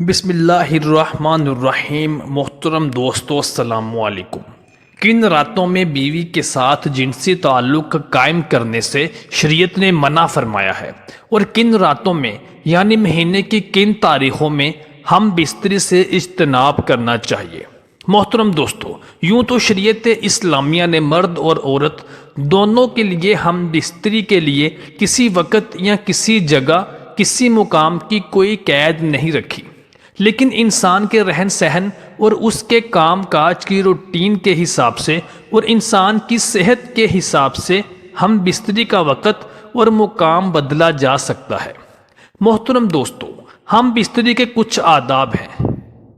بسم اللہ الرحمن الرحیم۔ محترم دوستو السلام علیکم۔ کن راتوں میں بیوی کے ساتھ جنسی تعلق قائم کرنے سے شریعت نے منع فرمایا ہے، اور کن راتوں میں یعنی مہینے کی کن تاریخوں میں ہم بستری سے اجتناب کرنا چاہیے؟ محترم دوستو، یوں تو شریعت اسلامیہ نے مرد اور عورت دونوں کے لیے ہم بستری کے لیے کسی وقت یا کسی جگہ کسی مقام کی کوئی قید نہیں رکھی، لیکن انسان کے رہن سہن اور اس کے کام کاج کی روٹین کے حساب سے اور انسان کی صحت کے حساب سے ہم بستری کا وقت اور مقام بدلا جا سکتا ہے۔ محترم دوستو، ہم بستری کے کچھ آداب ہیں،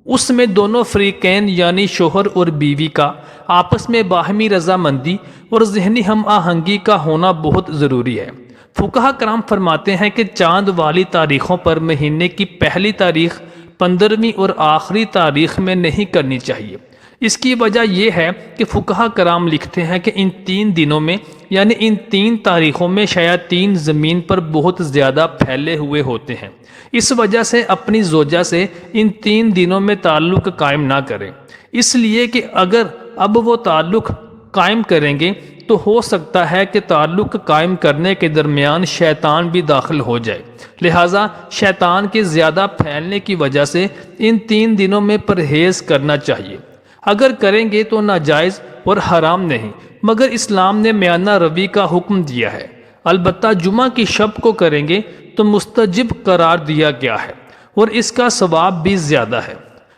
اس میں دونوں فریقین یعنی شوہر اور بیوی کا آپس میں باہمی رضامندی اور ذہنی ہم آہنگی کا ہونا بہت ضروری ہے۔ فقہا کرام فرماتے ہیں کہ چاند والی تاریخوں پر مہینے کی پہلی تاریخ، 15ویں اور آخری تاریخ میں نہیں کرنی چاہیے۔ اس کی وجہ یہ ہے کہ فقہا کرام لکھتے ہیں کہ ان 3 دنوں میں یعنی ان 3 تاریخوں میں شیاطین زمین پر بہت زیادہ پھیلے ہوئے ہوتے ہیں، اس وجہ سے اپنی زوجہ سے ان 3 دنوں میں تعلق قائم نہ کریں، اس لیے کہ اگر اب وہ تعلق قائم کریں گے تو ہو سکتا ہے کہ تعلق قائم کرنے کے درمیان شیطان بھی داخل ہو جائے، لہٰذا شیطان کے زیادہ پھیلنے کی وجہ سے ان 3 دنوں میں پرہیز کرنا چاہیے۔ اگر کریں گے تو ناجائز اور حرام نہیں، مگر اسلام نے میانہ روی کا حکم دیا ہے، البتہ جمعہ کی شب کو کریں گے تو مستجب قرار دیا گیا ہے اور اس کا ثواب بھی زیادہ ہے۔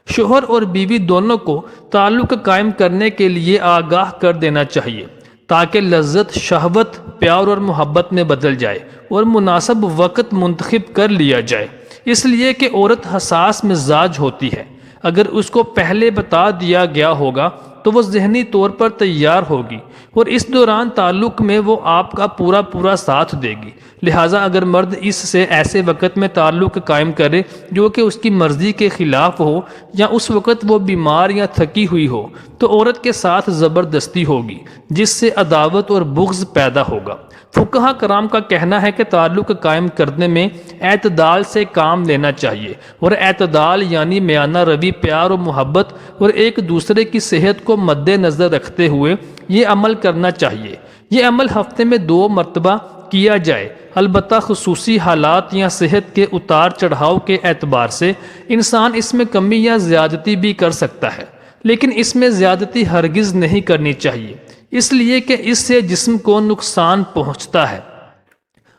شوہر اور بیوی دونوں کو تعلق قائم کرنے کے لیے آگاہ کر دینا چاہیے تاکہ لذت شہوت پیار اور محبت میں بدل جائے اور مناسب وقت منتخب کر لیا جائے، اس لیے کہ عورت حساس مزاج ہوتی ہے، اگر اس کو پہلے بتا دیا گیا ہوگا تو وہ ذہنی طور پر تیار ہوگی اور اس دوران تعلق میں وہ آپ کا پورا ساتھ دے گی، لہٰذا اگر مرد اس سے ایسے وقت میں تعلق قائم کرے جو کہ اس کی مرضی کے خلاف ہو یا اس وقت وہ بیمار یا تھکی ہوئی ہو تو عورت کے ساتھ زبردستی ہوگی، جس سے عداوت اور بغض پیدا ہوگا۔ فقہا کرام کا کہنا ہے کہ تعلق قائم کرنے میں اعتدال سے کام لینا چاہیے، اور اعتدال یعنی میانہ روی، پیار و محبت اور ایک دوسرے کی صحت کو مد نظر رکھتے ہوئے یہ عمل کرنا چاہیے۔ یہ عمل ہفتے میں 2 مرتبہ کیا جائے، البتہ خصوصی حالات یا صحت کے اتار چڑھاؤ کے اعتبار سے انسان اس میں کمی یا زیادتی بھی کر سکتا ہے، لیکن اس میں زیادتی ہرگز نہیں کرنی چاہیے، اس لیے کہ اس سے جسم کو نقصان پہنچتا ہے،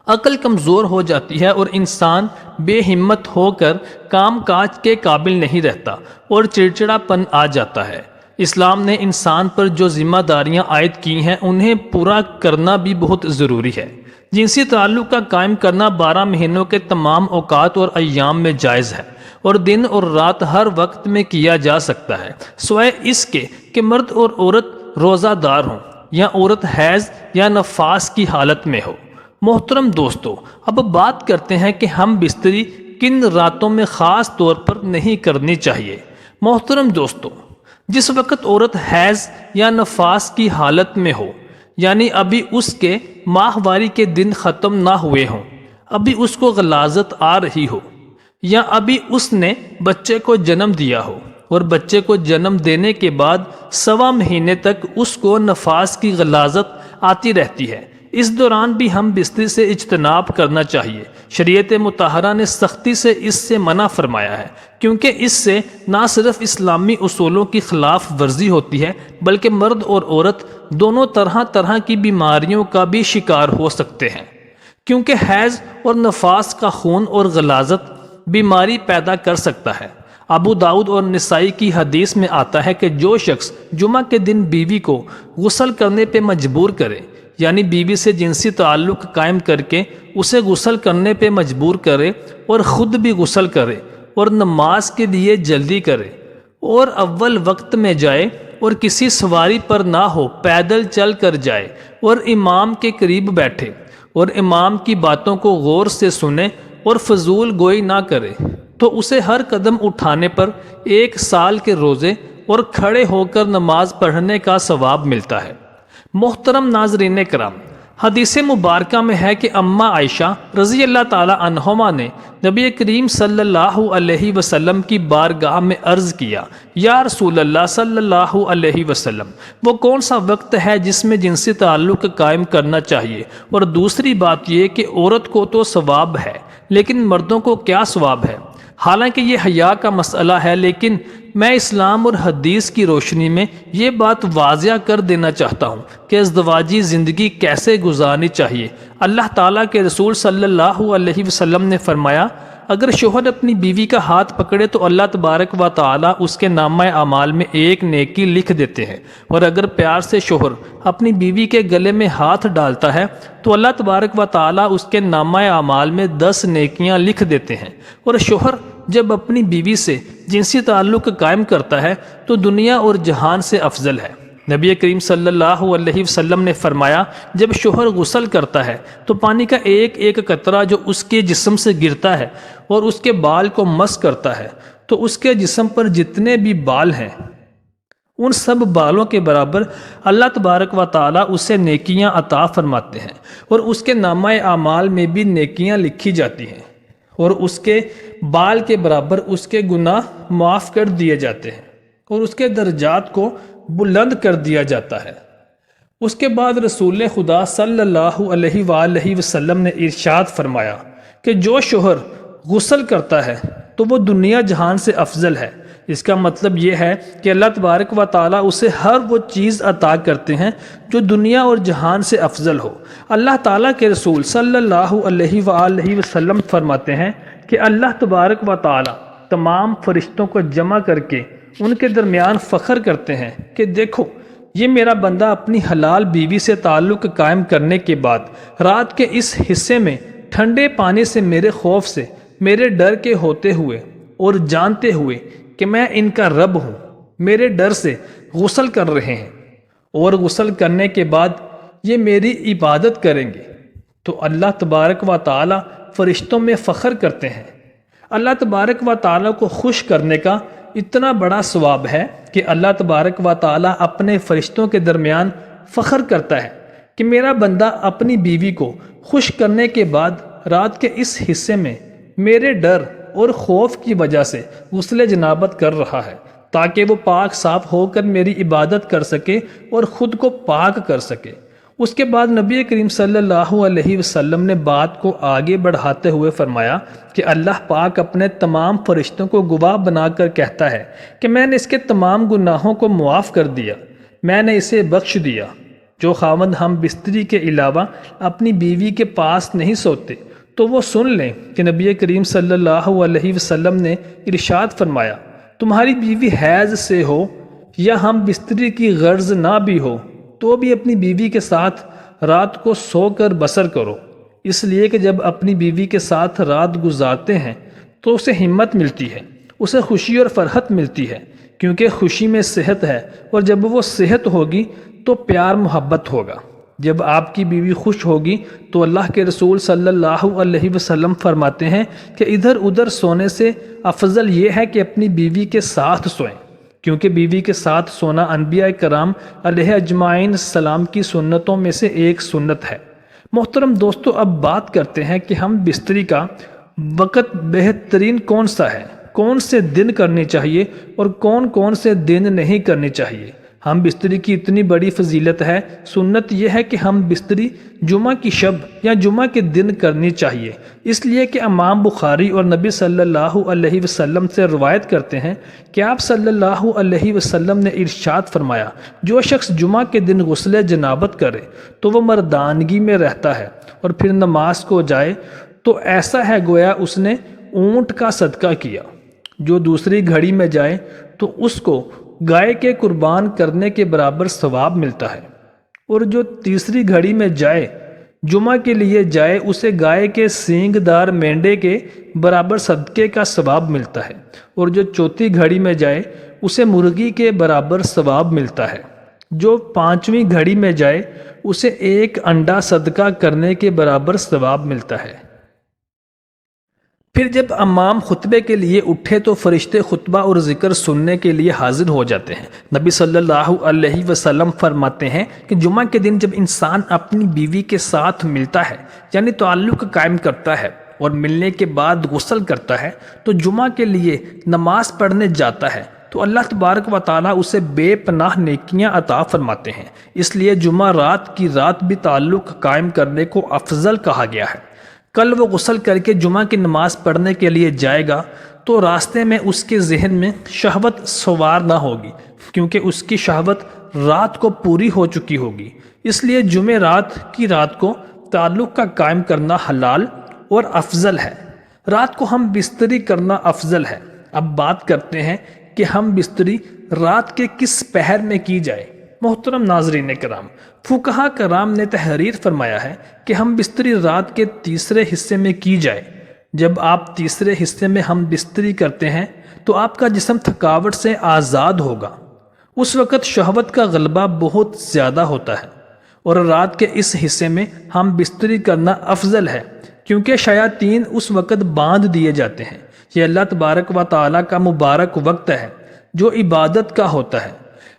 عقل کمزور ہو جاتی ہے اور انسان بے ہمت ہو کر کام کاج کے قابل نہیں رہتا اور چڑچڑا پن آ جاتا ہے۔ اسلام نے انسان پر جو ذمہ داریاں عائد کی ہیں انہیں پورا کرنا بھی بہت ضروری ہے۔ جنسی تعلق کا قائم کرنا 12 مہینوں کے تمام اوقات اور ایام میں جائز ہے، اور دن اور رات ہر وقت میں کیا جا سکتا ہے، سوائے اس کے کہ مرد اور عورت روزہ دار ہوں یا عورت حیض یا نفاس کی حالت میں ہو۔ محترم دوستو، اب بات کرتے ہیں کہ ہم بستری کن راتوں میں خاص طور پر نہیں کرنی چاہیے۔ محترم دوستو، جس وقت عورت حیض یا نفاس کی حالت میں ہو، یعنی ابھی اس کے ماہواری کے دن ختم نہ ہوئے ہوں، ابھی اس کو غلاظت آ رہی ہو، یا ابھی اس نے بچے کو جنم دیا ہو اور بچے کو جنم دینے کے بعد 1.25 مہینے تک اس کو نفاس کی غلاظت آتی رہتی ہے، اس دوران بھی ہم بستری سے اجتناب کرنا چاہیے۔ شریعت مطہرہ نے سختی سے اس سے منع فرمایا ہے، کیونکہ اس سے نہ صرف اسلامی اصولوں کی خلاف ورزی ہوتی ہے بلکہ مرد اور عورت دونوں طرح کی بیماریوں کا بھی شکار ہو سکتے ہیں، کیونکہ حیض اور نفاس کا خون اور غلاظت بیماری پیدا کر سکتا ہے۔ ابو داؤد اور نسائی کی حدیث میں آتا ہے کہ جو شخص جمعہ کے دن بیوی کو غسل کرنے پہ مجبور کرے، یعنی بیوی سے جنسی تعلق قائم کر کے اسے غسل کرنے پہ مجبور کرے اور خود بھی غسل کرے اور نماز کے لیے جلدی کرے اور اول وقت میں جائے اور کسی سواری پر نہ ہو، پیدل چل کر جائے اور امام کے قریب بیٹھے اور امام کی باتوں کو غور سے سنے اور فضول گوئی نہ کرے، تو اسے ہر قدم اٹھانے پر 1 سال کے روزے اور کھڑے ہو کر نماز پڑھنے کا ثواب ملتا ہے۔ محترم ناظرین کرام، حدیث مبارکہ میں ہے کہ اماں عائشہ رضی اللہ تعالی عنہما نے نبی کریم صلی اللہ علیہ وسلم کی بارگاہ میں عرض کیا، یا رسول اللہ صلی اللہ علیہ وسلم، وہ کون سا وقت ہے جس میں جنسی تعلق قائم کرنا چاہیے؟ اور دوسری بات یہ کہ عورت کو تو ثواب ہے لیکن مردوں کو کیا ثواب ہے؟ حالانکہ یہ حیا کا مسئلہ ہے، لیکن میں اسلام اور حدیث کی روشنی میں یہ بات واضح کر دینا چاہتا ہوں کہ ازدواجی زندگی کیسے گزارنی چاہیے۔ اللہ تعالیٰ کے رسول صلی اللہ علیہ وسلم نے فرمایا، اگر شوہر اپنی بیوی کا ہاتھ پکڑے تو اللہ تبارک و تعالیٰ اس کے نامہ اعمال میں ایک نیکی لکھ دیتے ہیں، اور اگر پیار سے شوہر اپنی بیوی کے گلے میں ہاتھ ڈالتا ہے تو اللہ تبارک و تعالیٰ اس کے نامہ اعمال میں 10 نیکیاں لکھ دیتے ہیں۔ اور شوہر جب اپنی بیوی سے جنسی تعلق قائم کرتا ہے تو دنیا اور جہان سے افضل ہے۔ نبی کریم صلی اللہ علیہ وسلم نے فرمایا، جب شوہر غسل کرتا ہے تو پانی کا ایک ایک قطرہ جو اس کے جسم سے گرتا ہے اور اس کے بال کو مس کرتا ہے تو اس کے جسم پر جتنے بھی بال ہیں ان سب بالوں کے برابر اللہ تبارک و تعالیٰ اسے نیکیاں عطا فرماتے ہیں، اور اس کے نامہ اعمال میں بھی نیکیاں لکھی جاتی ہیں، اور اس کے بال کے برابر اس کے گناہ معاف کر دیے جاتے ہیں، اور اس کے درجات کو بلند کر دیا جاتا ہے۔ اس کے بعد رسول خدا صلی اللہ علیہ وآلہ وسلم نے ارشاد فرمایا کہ جو شوہر غسل کرتا ہے تو وہ دنیا جہان سے افضل ہے۔ اس کا مطلب یہ ہے کہ اللہ تبارک و تعالیٰ اسے ہر وہ چیز عطا کرتے ہیں جو دنیا اور جہان سے افضل ہو۔ اللہ تعالیٰ کے رسول صلی اللہ علیہ وآلہ وسلم فرماتے ہیں کہ اللہ تبارک و تعالیٰ تمام فرشتوں کو جمع کر کے ان کے درمیان فخر کرتے ہیں کہ دیکھو، یہ میرا بندہ اپنی حلال بیوی سے تعلق قائم کرنے کے بعد رات کے اس حصے میں ٹھنڈے پانی سے میرے خوف سے، میرے ڈر کے ہوتے ہوئے اور جانتے ہوئے کہ میں ان کا رب ہوں، میرے ڈر سے غسل کر رہے ہیں، اور غسل کرنے کے بعد یہ میری عبادت کریں گے تو اللہ تبارک و تعالیٰ فرشتوں میں فخر کرتے ہیں۔ اللہ تبارک و تعالیٰ کو خوش کرنے کا اتنا بڑا ثواب ہے کہ اللہ تبارک و تعالیٰ اپنے فرشتوں کے درمیان فخر کرتا ہے کہ میرا بندہ اپنی بیوی کو خوش کرنے کے بعد رات کے اس حصے میں میرے ڈر اور خوف کی وجہ سے غسل جنابت کر رہا ہے تاکہ وہ پاک صاف ہو کر میری عبادت کر سکے اور خود کو پاک کر سکے۔ اس کے بعد نبی کریم صلی اللہ علیہ وسلم نے بات کو آگے بڑھاتے ہوئے فرمایا کہ اللہ پاک اپنے تمام فرشتوں کو گواہ بنا کر کہتا ہے کہ میں نے اس کے تمام گناہوں کو معاف کر دیا، میں نے اسے بخش دیا۔ جو خاوند ہم بستری کے علاوہ اپنی بیوی کے پاس نہیں سوتے تو وہ سن لیں کہ نبی کریم صلی اللہ علیہ وسلم نے ارشاد فرمایا، تمہاری بیوی حیض سے ہو یا ہم بستری کی غرض نہ بھی ہو تو بھی اپنی بیوی کے ساتھ رات کو سو کر بسر کرو، اس لیے کہ جب اپنی بیوی کے ساتھ رات گزارتے ہیں تو اسے ہمت ملتی ہے، اسے خوشی اور فرحت ملتی ہے، کیونکہ خوشی میں صحت ہے، اور جب وہ صحت ہوگی تو پیار محبت ہوگا۔ جب آپ کی بیوی خوش ہوگی تو اللہ کے رسول صلی اللہ علیہ وسلم فرماتے ہیں کہ ادھر ادھر سونے سے افضل یہ ہے کہ اپنی بیوی کے ساتھ سوئیں، کیونکہ بیوی کے ساتھ سونا انبیاء کرام علیہ اجمعین السلام کی سنتوں میں سے ایک سنت ہے۔ محترم دوستو، اب بات کرتے ہیں کہ ہم بستری کا وقت بہترین کون سا ہے، کون سے دن کرنی چاہیے اور کون کون سے دن نہیں کرنی چاہیے۔ ہم بستری کی اتنی بڑی فضیلت ہے، سنت یہ ہے کہ ہم بستری جمعہ کی شب یا جمعہ کے دن کرنی چاہیے، اس لیے کہ امام بخاری اور نبی صلی اللہ علیہ وسلم سے روایت کرتے ہیں کہ آپ صلی اللہ علیہ وسلم نے ارشاد فرمایا، جو شخص جمعہ کے دن غسل جنابت کرے تو وہ مردانگی میں رہتا ہے اور پھر نماز کو جائے تو ایسا ہے گویا اس نے اونٹ کا صدقہ کیا۔ جو دوسری گھڑی میں جائے تو اس کو گائے کے قربان کرنے کے برابر ثواب ملتا ہے، اور جو تیسری گھڑی میں جائے جمعہ کے لیے جائے اسے گائے کے سینگ دار مینڈے کے برابر صدقے کا ثواب ملتا ہے، اور جو چوتھی گھڑی میں جائے اسے مرغی کے برابر ثواب ملتا ہے۔ جو پانچویں گھڑی میں جائے اسے ایک انڈا صدقہ کرنے کے برابر ثواب ملتا ہے۔ پھر جب امام خطبے کے لیے اٹھے تو فرشتے خطبہ اور ذکر سننے کے لیے حاضر ہو جاتے ہیں۔ نبی صلی اللہ علیہ وسلم فرماتے ہیں کہ جمعہ کے دن جب انسان اپنی بیوی کے ساتھ ملتا ہے، یعنی تعلق قائم کرتا ہے اور ملنے کے بعد غسل کرتا ہے تو جمعہ کے لیے نماز پڑھنے جاتا ہے تو اللہ تبارک و تعالیٰ اسے بے پناہ نیکیاں عطا فرماتے ہیں۔ اس لیے جمعہ رات کی رات بھی تعلق قائم کرنے کو افضل کہا گیا ہے۔ کل وہ غسل کر کے جمعہ کی نماز پڑھنے کے لیے جائے گا تو راستے میں اس کے ذہن میں شہوت سوار نہ ہوگی، کیونکہ اس کی شہوت رات کو پوری ہو چکی ہوگی۔ اس لیے جمعہ رات کی رات کو تعلق کا قائم کرنا حلال اور افضل ہے۔ رات کو ہم بستری کرنا افضل ہے۔ اب بات کرتے ہیں کہ ہم بستری رات کے کس پہر میں کی جائے۔ محترم ناظرین کرام، فقہا کرام نے تحریر فرمایا ہے کہ ہم بستری رات کے تیسرے حصے میں کی جائے۔ جب آپ تیسرے حصے میں ہم بستری کرتے ہیں تو آپ کا جسم تھکاوٹ سے آزاد ہوگا۔ اس وقت شہوت کا غلبہ بہت زیادہ ہوتا ہے، اور رات کے اس حصے میں ہم بستری کرنا افضل ہے، کیونکہ شیاطین اس وقت باندھ دیے جاتے ہیں۔ یہ اللہ تبارک و تعالیٰ کا مبارک وقت ہے جو عبادت کا ہوتا ہے۔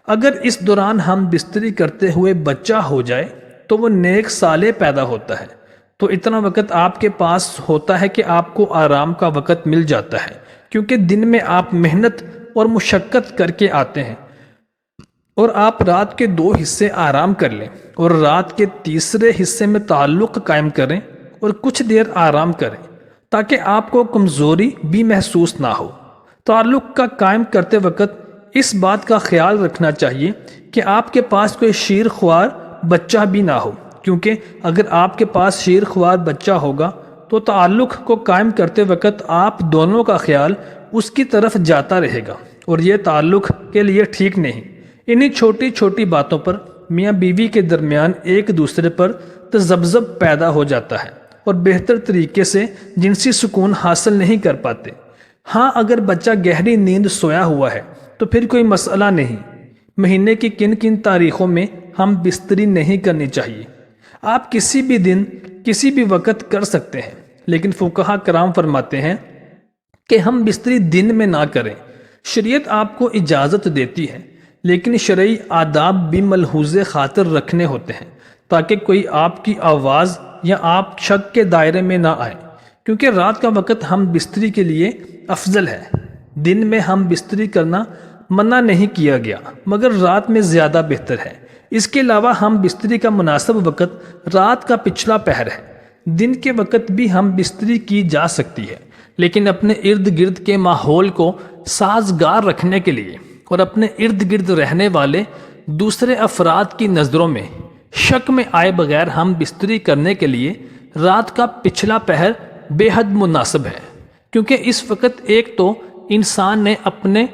اگر اس دوران ہم بستری کرتے ہوئے بچہ ہو جائے تو وہ نیک صالح پیدا ہوتا ہے، تو اتنا وقت آپ کے پاس ہوتا ہے کہ آپ کو آرام کا وقت مل جاتا ہے، کیونکہ دن میں آپ محنت اور مشقت کر کے آتے ہیں، اور آپ رات کے 2 حصے آرام کر لیں اور رات کے تیسرے حصے میں تعلق قائم کریں اور کچھ دیر آرام کریں تاکہ آپ کو کمزوری بھی محسوس نہ ہو۔ تعلق کا قائم کرتے وقت اس بات کا خیال رکھنا چاہیے کہ آپ کے پاس کوئی شیر خوار بچہ بھی نہ ہو، کیونکہ اگر آپ کے پاس شیر خوار بچہ ہوگا تو تعلق کو قائم کرتے وقت آپ دونوں کا خیال اس کی طرف جاتا رہے گا، اور یہ تعلق کے لیے ٹھیک نہیں۔ انہی چھوٹی چھوٹی باتوں پر میاں بیوی کے درمیان ایک دوسرے پر تذبذب پیدا ہو جاتا ہے اور بہتر طریقے سے جنسی سکون حاصل نہیں کر پاتے۔ ہاں، اگر بچہ گہری نیند سویا ہوا ہے تو پھر کوئی مسئلہ نہیں۔ مہینے کی کن کن تاریخوں میں ہم بستری نہیں کرنی چاہیے؟ آپ کسی بھی دن کسی بھی وقت کر سکتے ہیں، لیکن فقہا کرام فرماتے ہیں کہ ہم بستری دن میں نہ کریں۔ شریعت آپ کو اجازت دیتی ہے، لیکن شرعی آداب بھی ملحوظ خاطر رکھنے ہوتے ہیں تاکہ کوئی آپ کی آواز یا آپ شک کے دائرے میں نہ آئے، کیونکہ رات کا وقت ہم بستری کے لیے افضل ہے۔ دن میں ہم بستری کرنا منع نہیں کیا گیا، مگر رات میں زیادہ بہتر ہے۔ اس کے علاوہ ہم بستری کا مناسب وقت رات کا پچھلا پہر ہے۔ دن کے وقت بھی ہم بستری کی جا سکتی ہے، لیکن اپنے ارد گرد کے ماحول کو سازگار رکھنے کے لیے اور اپنے ارد گرد رہنے والے دوسرے افراد کی نظروں میں شک میں آئے بغیر ہم بستری کرنے کے لیے رات کا پچھلا پہر بے حد مناسب ہے، کیونکہ اس وقت ایک تو انسان نے اپنے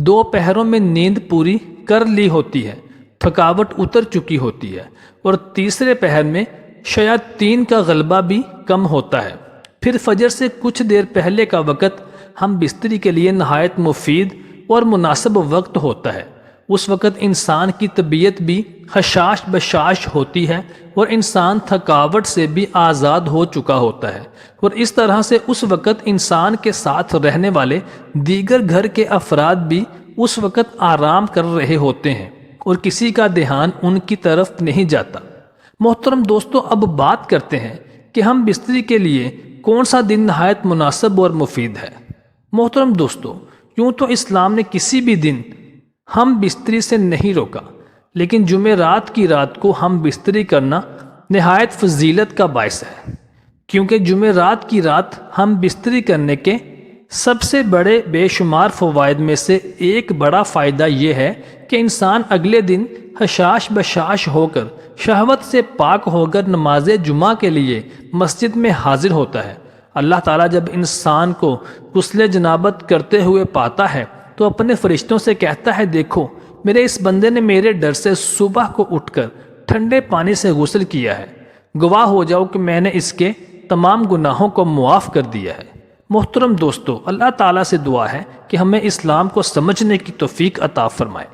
2 پہروں میں نیند پوری کر لی ہوتی ہے، تھکاوٹ اتر چکی ہوتی ہے، اور تیسرے پہر میں شیاطین کا غلبہ بھی کم ہوتا ہے۔ پھر فجر سے کچھ دیر پہلے کا وقت ہم بستری کے لیے نہایت مفید اور مناسب وقت ہوتا ہے۔ اس وقت انسان کی طبیعت بھی خشاش بشاش ہوتی ہے اور انسان تھکاوٹ سے بھی آزاد ہو چکا ہوتا ہے، اور اس طرح سے اس وقت انسان کے ساتھ رہنے والے دیگر گھر کے افراد بھی اس وقت آرام کر رہے ہوتے ہیں اور کسی کا دھیان ان کی طرف نہیں جاتا۔ محترم دوستو، اب بات کرتے ہیں کہ ہم بستری کے لیے کون سا دن نہایت مناسب اور مفید ہے۔ محترم دوستو، یوں تو اسلام نے کسی بھی دن ہم بستری سے نہیں روکا، لیکن جمعرات کی رات کو ہم بستری کرنا نہایت فضیلت کا باعث ہے، کیونکہ جمعرات کی رات ہم بستری کرنے کے سب سے بڑے بے شمار فوائد میں سے ایک بڑا فائدہ یہ ہے کہ انسان اگلے دن حشاش بشاش ہو کر شہوت سے پاک ہو کر نماز جمعہ کے لیے مسجد میں حاضر ہوتا ہے۔ اللہ تعالیٰ جب انسان کو غسل جنابت کرتے ہوئے پاتا ہے تو اپنے فرشتوں سے کہتا ہے، دیکھو میرے اس بندے نے میرے ڈر سے صبح کو اٹھ کر ٹھنڈے پانی سے غسل کیا ہے، گواہ ہو جاؤ کہ میں نے اس کے تمام گناہوں کو معاف کر دیا ہے۔ محترم دوستو، اللہ تعالیٰ سے دعا ہے کہ ہمیں اسلام کو سمجھنے کی توفیق عطا فرمائے۔